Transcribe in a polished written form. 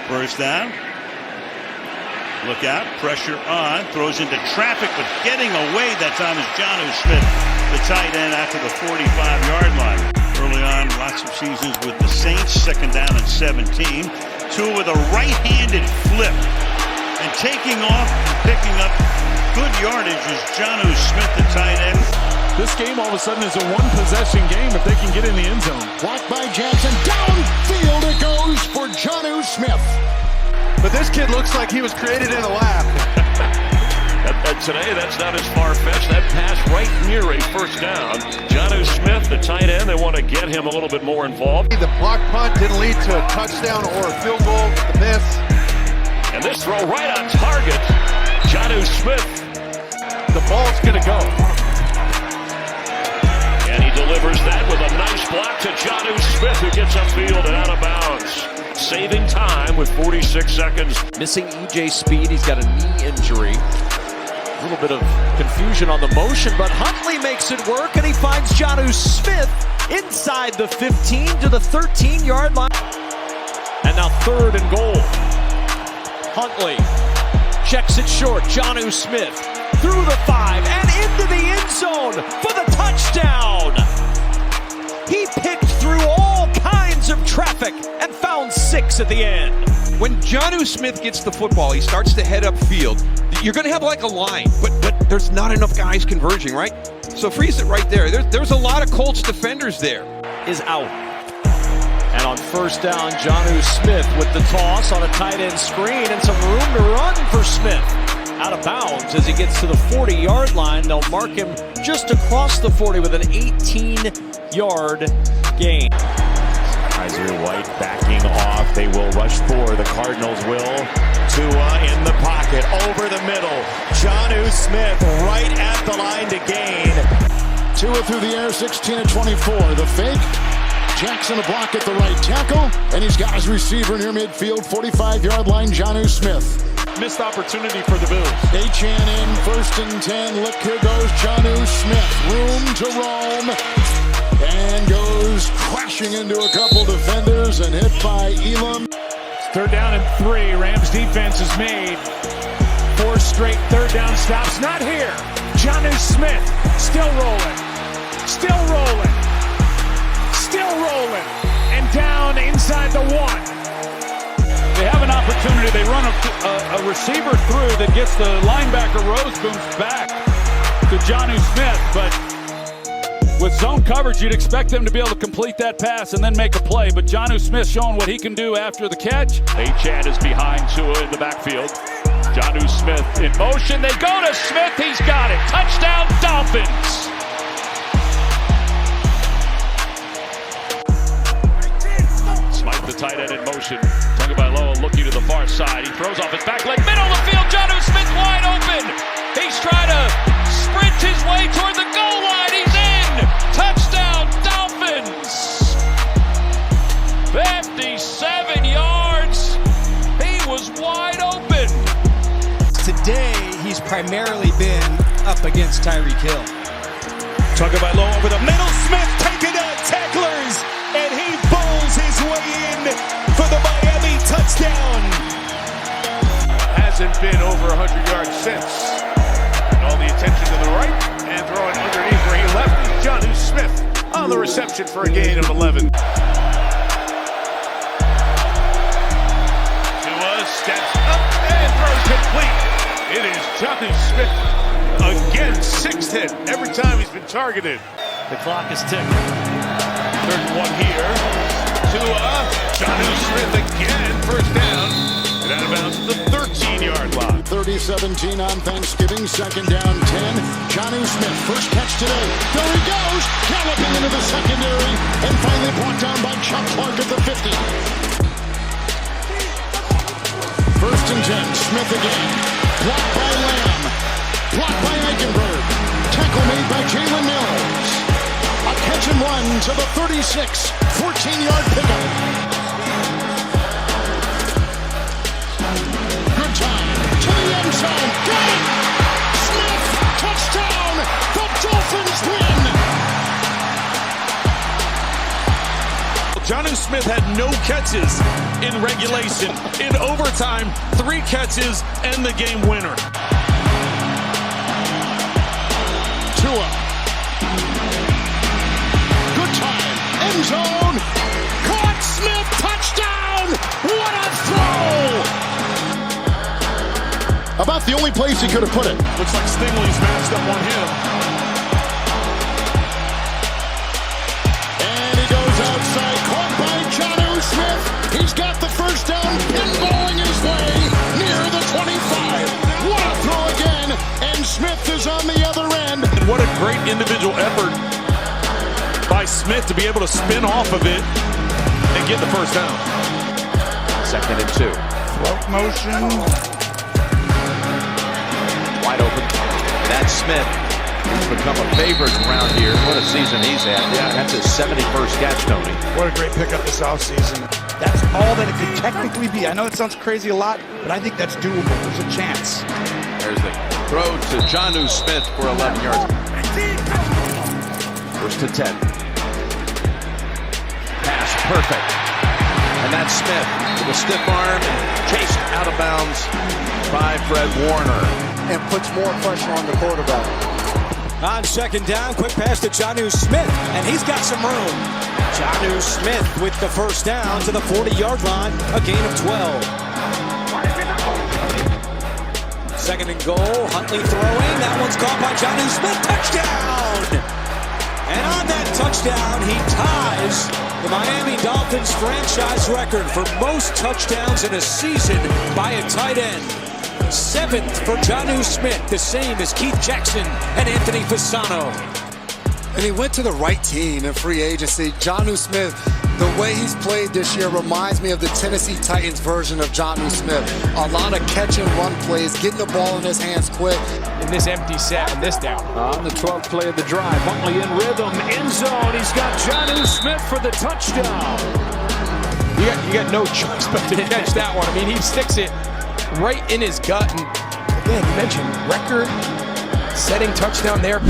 First down. Look out, pressure on, throws into traffic, but getting away that time is Jonnu Smith, the tight end, after the 45-yard line. Early on, lots of seasons with the Saints, second down and 17. Two with a right-handed flip, and taking off, picking up good yardage is Jonnu Smith, the tight end. This game all of a sudden is a one-possession game if they can get in the end zone. Blocked by Jackson, downfield it goes for Jonnu Smith. But this kid looks like he was created in a lab. Today, that's not as far-fetched. That pass right near a first down. Jonnu Smith, the tight end, they want to get him a little bit more involved. The block punt didn't lead to a touchdown or a field goal with the miss. And this throw right on target. Jonnu Smith. The ball's going to go. And he delivers that with a nice block to Jonnu Smith, who gets upfield and out of bounds. Saving time with 46 seconds. Missing EJ Speed. He's got a knee injury. A little bit of confusion on the motion, but Huntley makes it work, and he finds Jonnu Smith inside the 15 to the 13-yard line. And now 3rd and goal. Huntley checks it short. Jonnu Smith through the 5 and into the end zone for the touchdown. He picked through all kinds of traffic and found 6 at the end. When Jonnu Smith gets the football, he starts to head upfield. You're going to have like a line, but there's not enough guys converging, right? So freeze it right there. There's a lot of Colts defenders there. Is out. And on first down, Jonnu Smith with the toss on a tight end screen and some room to run for Smith. Out of bounds as he gets to the 40-yard line. They'll mark him just across the 40 with an 18-yard gain. Kaiser White backing off. They will rush 4. The Cardinals will. Tua in the pocket, over the middle. Jonnu Smith right at the line to gain. Tua through the air, 16-24. The fake. Jackson a block at the right tackle. And he's got his receiver near midfield, 45-yard line, Jonnu Smith. Missed opportunity for the Bills. Achan in, 1st and 10. Look, here goes Jonnu Smith. Room to roam. And goes crashing into a couple defenders and hit by Elam. 3rd down and 3. Rams defense is made. 4 straight 3rd down stops. Not here. Jonnu Smith still rolling. Still rolling. Still rolling. And down inside the 1. They have an opportunity. They run a receiver through that gets the linebacker Rosebooms back to Jonnu Smith, but with zone coverage, you'd expect them to be able to complete that pass and then make a play. But Jonnu Smith showing what he can do after the catch. Achan is behind Tua in the backfield. Jonnu Smith in motion. They go to Smith. He's got it. Touchdown, Dolphins. Smite the tight end in motion. Tagovailoa looking to the far side. He throws off his back leg. Middle of the field. Jonnu Smith wide open. He's trying to sprint his way toward the goal line. He's in. Touchdown, Dolphins. 57 yards. He was wide open. Today, he's primarily been up against Tyreek Hill. Tagovailoa over the middle. Smith taking out tacklers, and he bowls his way in for the Miami touchdown. Hasn't been over 100 yards since. And all the attention to the right and throwing underneath where he left. Jonnu Smith on the reception for a gain of 11. Tua steps up and throws complete. It is Jonnu Smith again, 6th hit every time he's been targeted. The clock is ticking. 3rd and 1 here. Tua, Jonnu Smith again, first down. And out of bounds at the 13-yard line. 30-17 on Thanksgiving, 2nd down 10. Jonnu Smith, first catch today. There he goes, galloping into the secondary, and finally brought down by Chuck Clark at the 50. 1st and 10, Smith again. Blocked by Lamb. Blocked by Eichenberg. Tackle made by Jalen Mills. A catch and run to the 36. 14-yard pickup. Good time. To the end zone. Got it! Smith! Touchdown! The Dolphins win! Jonnu Smith had no catches in regulation. In overtime, 3 catches and the game winner. Tua. Good time. End zone. Caught. Smith. Touchdown. What a throw. About the only place he could have put it. Looks like Stingley's matched up on him. And he goes outside. Caught by Jonnu Smith. He's got the first down. Pinballing his way near the 25. What a throw again. And Smith is on the other end. And what a great individual effort by Smith to be able to spin off of it and get the first down. 2nd and 2. Float motion. Wide open. That's Smith. He's become a favorite around here. What a season he's had. Yeah, that's his 71st catch, Tony. What a great pickup this offseason. That's all that it could technically be. I know it sounds crazy a lot, but I think that's doable. There's a chance. There's the throw to Jonnu Smith for 11 yards. 1st and 10. Pass perfect. And that's Smith with a stiff arm and chased out of bounds by Fred Warner. And puts more pressure on the quarterback. On 2nd down, quick pass to Jonnu Smith, and he's got some room. Jonnu Smith with the first down to the 40-yard line, a gain of 12. 2nd and goal, Huntley throwing, that one's caught by Jonnu Smith, touchdown! And on that touchdown, he ties the Miami Dolphins franchise record for most touchdowns in a season by a tight end. 7th for Jonnu Smith, the same as Keith Jackson and Anthony Fasano. And he went to the right team in free agency. Jonnu Smith, the way he's played this year reminds me of the Tennessee Titans version of Jonnu Smith. A lot of catch and run plays, getting the ball in his hands quick. In this empty set and this down. On the 12th play of the drive, Huntley in rhythm, end zone. He's got Jonnu Smith for the touchdown. You got no choice but to catch that one. I mean, he sticks it right in his gut. And again, you mentioned record-setting touchdown there.